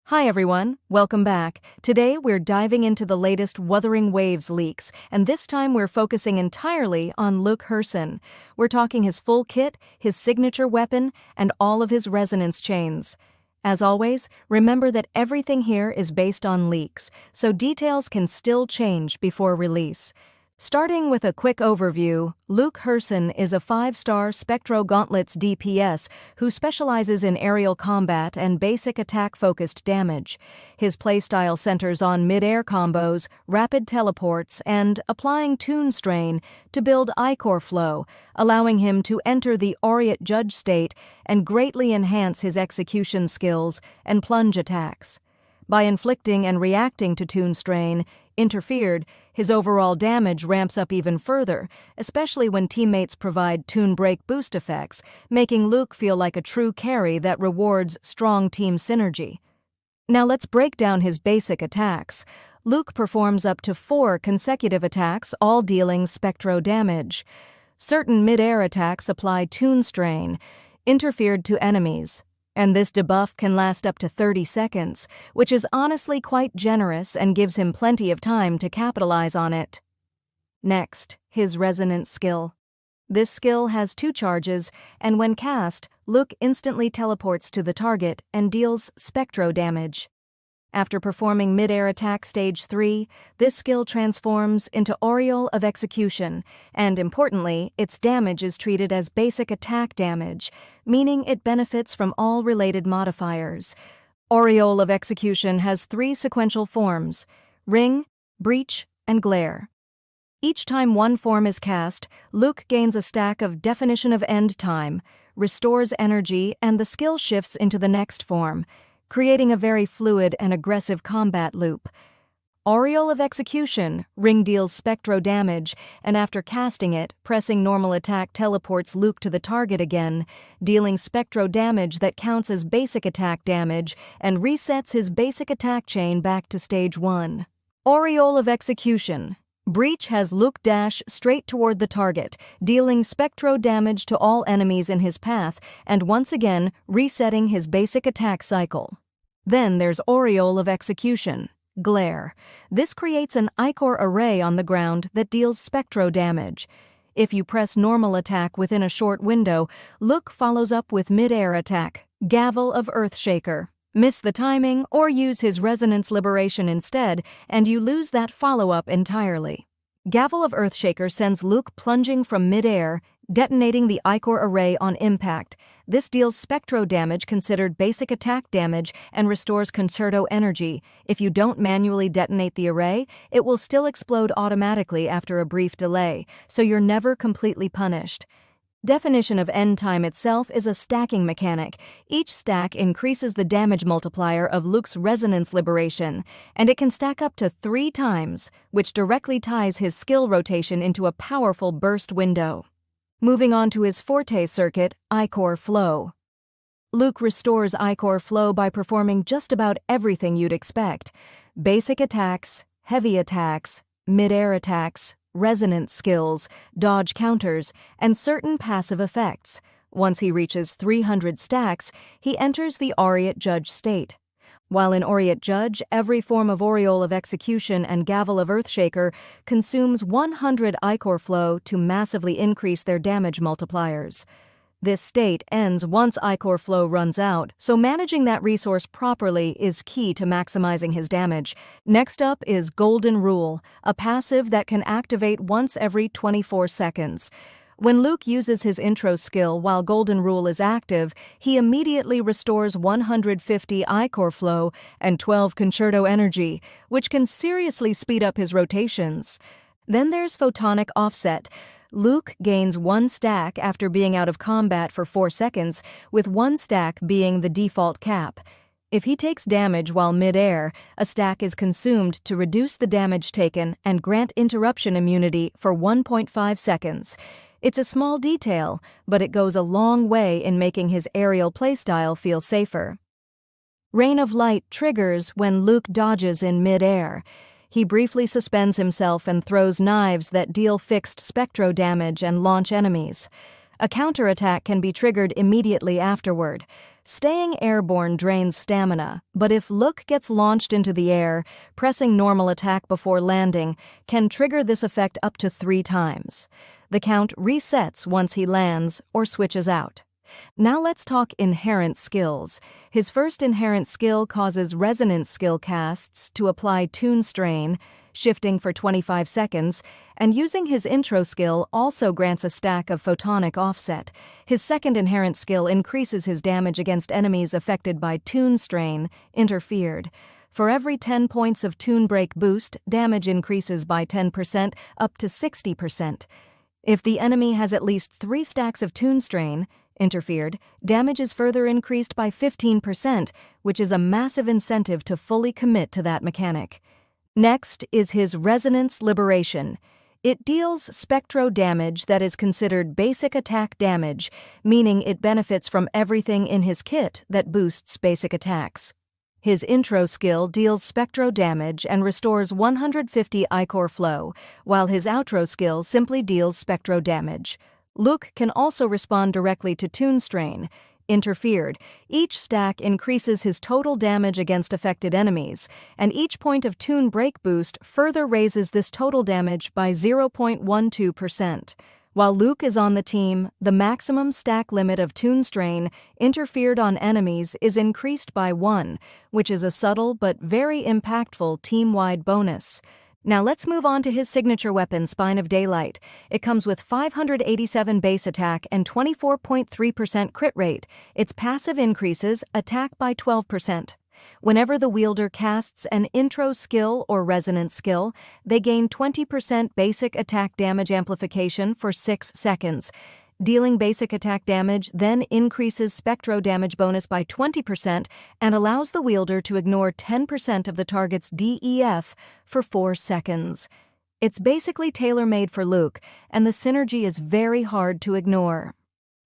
Hi everyone, welcome back. Today we're diving into the latest Wuthering Waves leaks, and this time we're focusing entirely on Luuk Herssen. We're talking his full kit, his signature weapon, and all of his resonance chains. As always, remember that everything here is based on leaks, so details can still change before release. Starting with a quick overview, Luuk Herssen is a 5-star Spectro Gauntlets DPS who specializes in aerial combat and basic attack-focused damage. His playstyle centers on mid-air combos, rapid teleports, and applying Toon Strain to build Ichor flow, allowing him to enter the Aureate judge state and greatly enhance his execution skills and plunge attacks. By inflicting and reacting to Toon Strain, interfered, his overall damage ramps up even further, especially when teammates provide Toon Break boost effects, making Luuk feel like a true carry that rewards strong team synergy. Now let's break down his basic attacks. Luuk performs up to 4 consecutive attacks, all dealing Spectro damage. Certain mid-air attacks apply Toon Strain, interfered to enemies, and this debuff can last up to 30 seconds, which is honestly quite generous and gives him plenty of time to capitalize on it. Next, his resonance skill. This skill has 2 charges, and when cast, Luuk instantly teleports to the target and deals Spectro damage. After performing mid-air attack stage 3, this skill transforms into Aureole of Execution, and importantly, its damage is treated as basic attack damage, meaning it benefits from all related modifiers. Aureole of Execution has 3 sequential forms: Ring, Breach, and Glare. Each time one form is cast, Luuk gains a stack of Definition of End Time, restores energy, and the skill shifts into the next form, creating a very fluid and aggressive combat loop. Aureole of Execution, Ring deals Spectro damage, and after casting it, pressing normal attack teleports Luuk to the target again, dealing Spectro damage that counts as basic attack damage and resets his basic attack chain back to stage 1. Aureole of Execution. Breach has Luuk dash straight toward the target, dealing Spectro damage to all enemies in his path and once again resetting his basic attack cycle. Then there's Aureole of Execution, Glare. This creates an Ichor array on the ground that deals Spectro damage. If you press normal attack within a short window, Luuk follows up with mid-air attack, Gavel of Earthshaker. Miss the timing or use his Resonance Liberation instead, and you lose that follow-up entirely. Gavel of Earthshaker sends Luuk plunging from mid-air, detonating the Ichor array on impact. This deals Spectro damage considered basic attack damage and restores Concerto energy. If you don't manually detonate the array, it will still explode automatically after a brief delay, so you're never completely punished. Definition of End Time itself is a stacking mechanic. Each stack increases the damage multiplier of Luuk's Resonance Liberation, and it can stack up to 3 times, which directly ties his skill rotation into a powerful burst window. Moving on to his Forte Circuit, Ichor Flow. Luuk restores Ichor Flow by performing just about everything you'd expect: basic attacks, heavy attacks, mid-air attacks, resonance skills, dodge counters, and certain passive effects. Once he reaches 300 stacks, he enters the Aureate judge state. While in Aureate judge, every form of Aureole of Execution and Gavel of Earthshaker consumes 100 Ichor flow to massively increase their damage multipliers. This state ends once Ichor flow runs out, so managing that resource properly is key to maximizing his damage. Next up is Golden Rule, a passive that can activate once every 24 seconds. When Luuk uses his intro skill while Golden Rule is active, he immediately restores 150 Ichor flow and 12 Concerto energy, which can seriously speed up his rotations. Then there's Photonic Offset. Luuk gains 1 stack after being out of combat for 4 seconds, with 1 stack being the default cap. If he takes damage while mid-air, a stack is consumed to reduce the damage taken and grant interruption immunity for 1.5 seconds. It's a small detail, but it goes a long way in making his aerial playstyle feel safer. Rain of Light triggers when Luuk dodges in mid-air. He briefly suspends himself and throws knives that deal fixed Spectro damage and launch enemies. A counterattack can be triggered immediately afterward. Staying airborne drains stamina, but if Luuk gets launched into the air, pressing normal attack before landing can trigger this effect up to 3 times. The count resets once he lands or switches out. Now let's talk inherent skills. His first inherent skill causes resonance skill casts to apply tune strain, shifting for 25 seconds, and using his intro skill also grants a stack of photonic offset. His second inherent skill increases his damage against enemies affected by tune strain, interfered. For every 10 points of tune break boost, damage increases by 10% up to 60%. If the enemy has at least 3 stacks of tune strain, interfered, damage is further increased by 15%, which is a massive incentive to fully commit to that mechanic. Next is his Resonance Liberation. It deals spectro damage that is considered basic attack damage, meaning it benefits from everything in his kit that boosts basic attacks. His intro skill deals spectro damage and restores 150 Ichor flow, while his outro skill simply deals spectro damage. Luuk can also respond directly to tune strain, interfered. Each stack increases his total damage against affected enemies, and each point of tune break boost further raises this total damage by 0.12%. While Luuk is on the team, the maximum stack limit of tune strain interfered on enemies is increased by 1, which is a subtle but very impactful team-wide bonus. Now let's move on to his signature weapon, Spine of Daylight. It comes with 587 base attack and 24.3% crit rate. Its passive increases attack by 12%. Whenever the wielder casts an intro skill or resonance skill, they gain 20% basic attack damage amplification for 6 seconds. Dealing basic attack damage then increases spectro damage bonus by 20% and allows the wielder to ignore 10% of the target's DEF for 4 seconds. It's basically tailor-made for Luuk, and the synergy is very hard to ignore.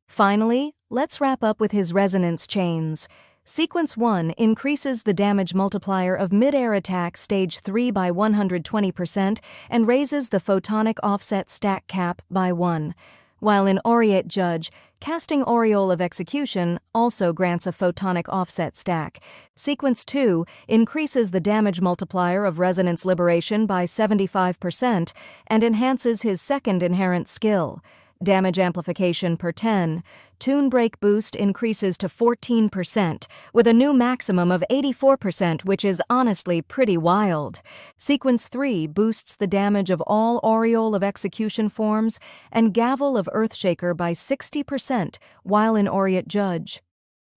Finally, let's wrap up with his resonance chains. Sequence 1 increases the damage multiplier of mid-air attack stage 3 by 120% and raises the photonic offset stack cap by 1. While in Aureate Judge, casting Aureole of Execution also grants a photonic offset stack. Sequence 2 increases the damage multiplier of Resonance Liberation by 75% and enhances his second inherent skill. Damage amplification per 10. Tune break boost increases to 14%, with a new maximum of 84%, which is honestly pretty wild. Sequence 3 boosts the damage of all Aureole of Execution forms and Gavel of Earthshaker by 60% while in Aureate Judge.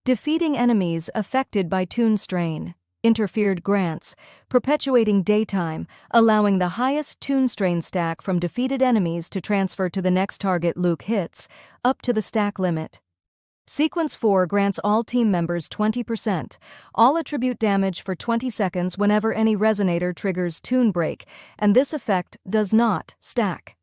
Defeating enemies affected by tune strain. Interfered grants, perpetuating daytime, allowing the highest tune strain stack from defeated enemies to transfer to the next target Luuk hits, up to the stack limit. Sequence 4 grants all team members 20%, all attribute damage for 20 seconds whenever any resonator triggers tune break, and this effect does not stack.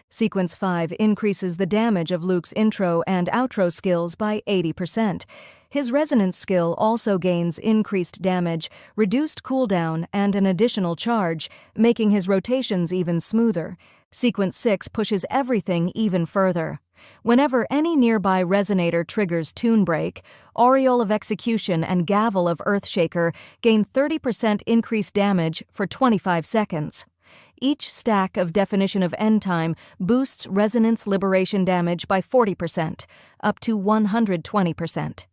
Sequence 5 increases the damage of Luuk's intro and outro skills by 80%. His resonance skill also gains increased damage, reduced cooldown, and an additional charge, making his rotations even smoother. Sequence 6 pushes everything even further. Whenever any nearby resonator triggers tune break, Aureole of Execution and Gavel of Earthshaker gain 30% increased damage for 25 seconds. Each stack of Definition of End Time boosts Resonance Liberation damage by 40%, up to 120%.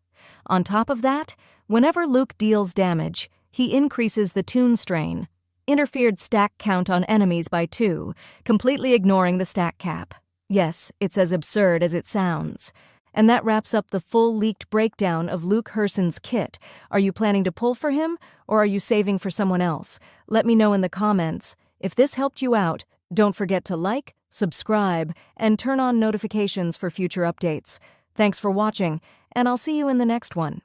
On top of that, whenever Luuk deals damage, he increases the tune strain, interfered stack count on enemies by 2, completely ignoring the stack cap. Yes, it's as absurd as it sounds. And that wraps up the full leaked breakdown of Luuk Herssen's kit. Are you planning to pull for him, or are you saving for someone else? Let me know in the comments. If this helped you out, don't forget to like, subscribe, and turn on notifications for future updates. Thanks for watching, and I'll see you in the next one.